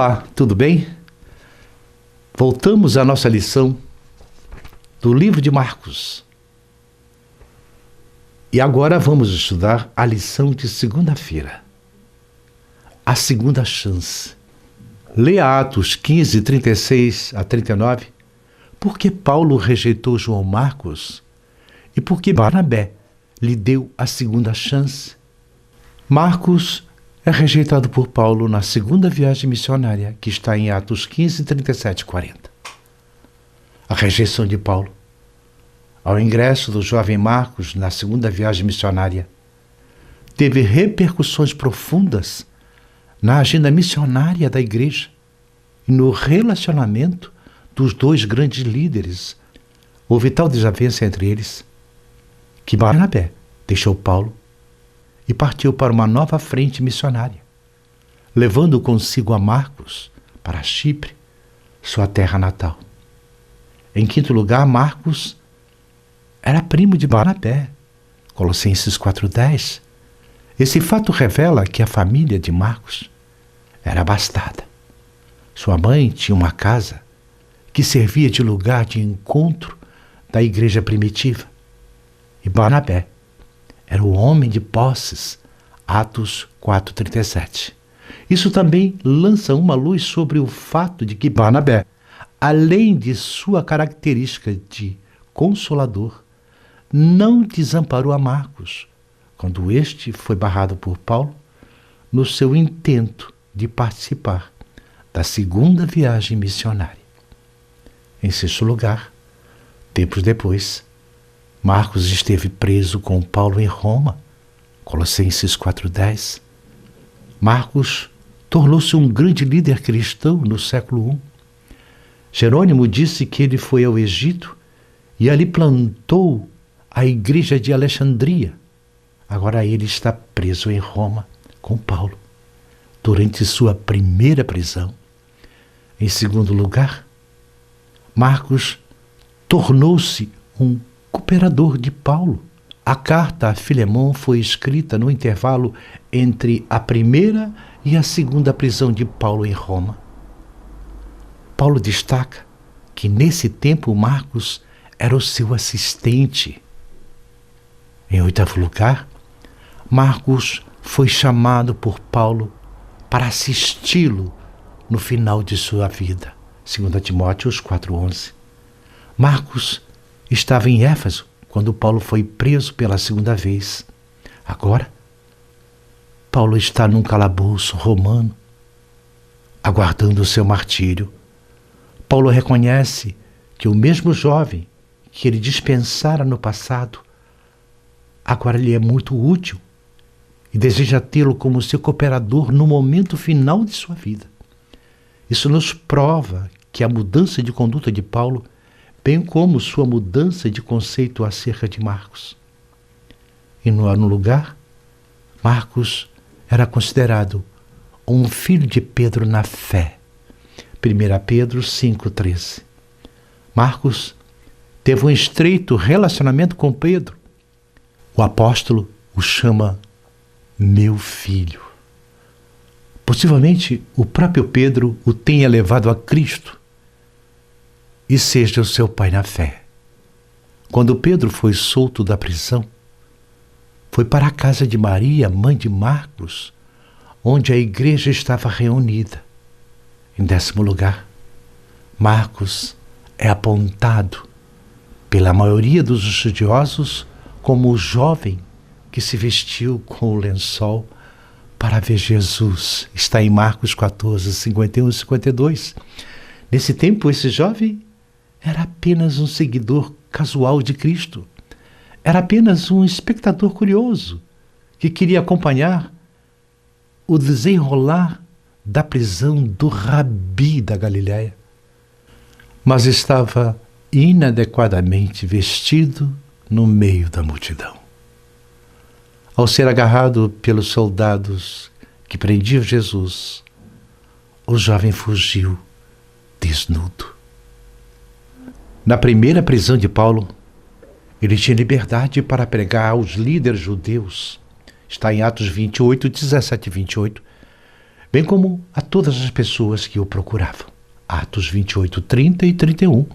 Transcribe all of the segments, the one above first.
Olá, tudo bem? Voltamos à nossa lição do livro de Marcos. E agora vamos estudar a lição de segunda-feira. A segunda chance. Leia Atos 15, 36 a 39. Por que Paulo rejeitou João Marcos e por que Barnabé lhe deu a segunda chance? Marcos é rejeitado por Paulo na segunda viagem missionária, que está em Atos 15, 37 e 40. A rejeição de Paulo ao ingresso do jovem Marcos na segunda viagem missionária teve repercussões profundas na agenda missionária da igreja e no relacionamento dos dois grandes líderes. Houve tal desavença entre eles que Barnabé deixou Paulo e partiu para uma nova frente missionária, levando consigo a Marcos para Chipre, sua terra natal. Em quinto lugar, Marcos era primo de Barnabé, Colossenses 4,10. Esse fato revela que a família de Marcos era abastada. Sua mãe tinha uma casa que servia de lugar de encontro da igreja primitiva. E Barnabé era o homem de posses, Atos 4,37. Isso também lança uma luz sobre o fato de que Barnabé, além de sua característica de consolador, não desamparou a Marcos quando este foi barrado por Paulo no seu intento de participar da segunda viagem missionária. Em sexto lugar, tempos depois, Marcos esteve preso com Paulo em Roma, Colossenses 4,10. Marcos tornou-se um grande líder cristão no século I. Jerônimo disse que ele foi ao Egito e ali plantou a igreja de Alexandria. Agora ele está preso em Roma com Paulo, durante sua primeira prisão. Em segundo lugar, Marcos tornou-se um cooperador de Paulo. A carta a Filemão foi escrita no intervalo entre a primeira e a segunda prisão de Paulo em Roma. Paulo destaca que nesse tempo Marcos era o seu assistente. Em oitavo lugar, Marcos foi chamado por Paulo para assisti-lo no final de sua vida. 2 Timóteo 4,11. Marcos estava em Éfeso quando Paulo foi preso pela segunda vez. Agora, Paulo está num calabouço romano, aguardando o seu martírio. Paulo reconhece que o mesmo jovem que ele dispensara no passado, agora lhe é muito útil e deseja tê-lo como seu cooperador no momento final de sua vida. Isso nos prova que a mudança de conduta de Paulo, bem como sua mudança de conceito acerca de Marcos. E no nono lugar, Marcos era considerado um filho de Pedro na fé. 1 Pedro 5,13. Marcos teve um estreito relacionamento com Pedro. O apóstolo o chama meu filho. Possivelmente o próprio Pedro o tenha levado a Cristo e seja o seu pai na fé. Quando Pedro foi solto da prisão, foi para a casa de Maria, mãe de Marcos, onde a igreja estava reunida. Em décimo lugar, Marcos é apontado pela maioria dos estudiosos como o jovem que se vestiu com o lençol para ver Jesus. Está em Marcos 14, 51 e 52. Nesse tempo, esse jovem era apenas um seguidor casual de Cristo. Era apenas um espectador curioso que queria acompanhar o desenrolar da prisão do Rabi da Galileia. Mas estava inadequadamente vestido no meio da multidão. Ao ser agarrado pelos soldados que prendiam Jesus, o jovem fugiu desnudo. Na primeira prisão de Paulo, ele tinha liberdade para pregar aos líderes judeus. Está em Atos 28, 17 e 28. bem como a todas as pessoas que o procuravam. Atos 28, 30 e 31.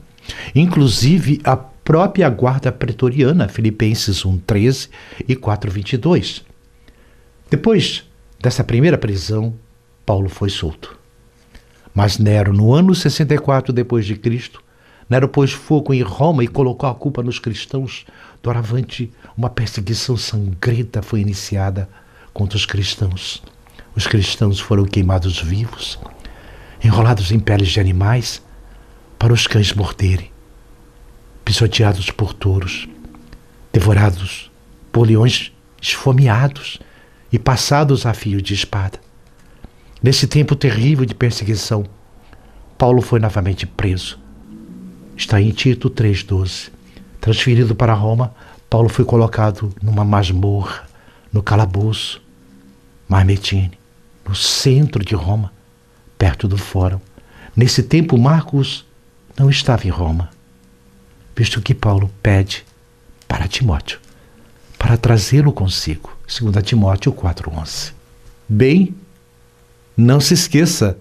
Inclusive a própria guarda pretoriana, Filipenses 1, 13 e 4, 22. Depois dessa primeira prisão, Paulo foi solto. Mas Nero, no ano 64 depois de Cristo, Nero pôs fogo em Roma e colocou a culpa nos cristãos. Doravante, uma perseguição sangrenta foi iniciada contra os cristãos. Os cristãos foram queimados vivos, enrolados em peles de animais, para os cães morderem, pisoteados por touros, devorados por leões esfomeados e passados a fio de espada. Nesse tempo terrível de perseguição, Paulo foi novamente preso. Está em Tito 3,12. Transferido para Roma, Paulo foi colocado numa masmorra, no calabouço Marmetine, no centro de Roma, perto do Fórum. Nesse tempo, Marcos não estava em Roma, visto que Paulo pede para Timóteo, para trazê-lo consigo. 2 Timóteo 4,11. Bem, não se esqueça,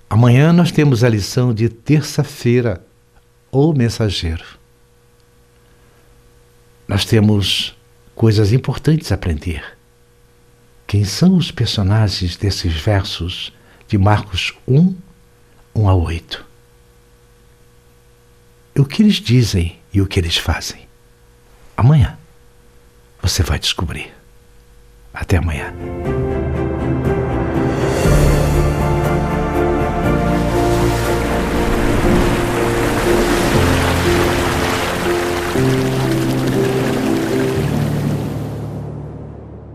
amanhã nós temos a lição de terça-feira, o mensageiro. Nós temos coisas importantes a aprender. Quem são os personagens desses versos de Marcos 1, 1 a 8? O que eles dizem e o que eles fazem? Amanhã você vai descobrir. Até amanhã.